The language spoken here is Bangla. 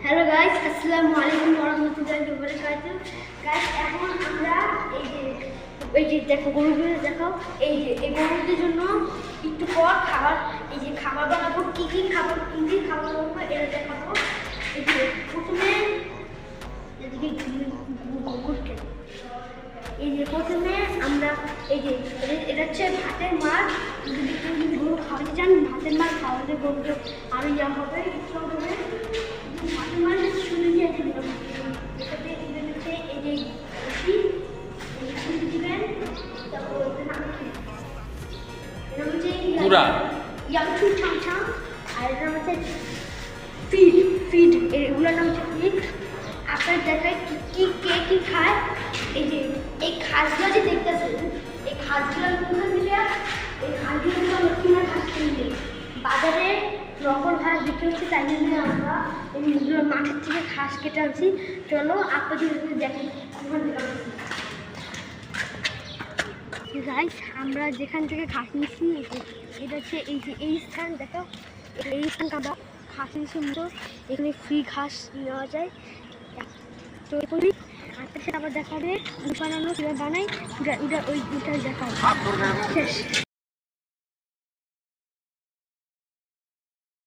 হ্যালো গাইস, আসসালামু আলাইকুম ওয়া রাহমাতুল্লাহি ওয়া বারাকাতুহু। গাইস, এখন আমরা এই যে দেখো গরুগুলো দেখাও। এই গরুদের জন্য একটু পর খাবার খাবার বানাবো। কি কি খাবার বানাবো এটা দেখাবো। এই যে প্রথমে এদিকে প্রথমে আমরা এটা হচ্ছে ভাতের মাছ। যদি গরু খাওয়াতে চান, ভাতের মাছ খাওয়াতে গরুকে আরো ইয়া হবে, ভাতের মাছ শুনে নিয়ে দিবেন। এটাতে দিবেন হচ্ছে দিবেন। তারপর এটা হচ্ছে ইয়াংচু চামচা, আর এটা হচ্ছে ফিড এগুলোর নাম হচ্ছে ফিড। আপনার দেখায় কে কি খায়। এই খাসগুলো যে দেখতেছেন, এই খাসগুলো কোনখান থেকে? এই খাসগুলো লক্ষ্মীরা খাস কিনবে। বাজারে নকল ঘাস বিক্রি হচ্ছে, তাই জন্য আমরা এইগুলো মাঠের থেকে ঘাস কেটে আনছি। চলো আপনাদের দেখেন গাইস, আমরা যেখান থেকে ঘাস নিচ্ছি এটা হচ্ছে এই স্থান। দেখো এই স্থানটা আমরা ঘাস নিচ্ছি মতো। এখানে ফ্রি ঘাস নেওয়া যায়। তো এরপরই আপনার সাথে আবার দেখা হবে বানানো কীভাবে বানাই, ওইটা দেখা হবে শেষ।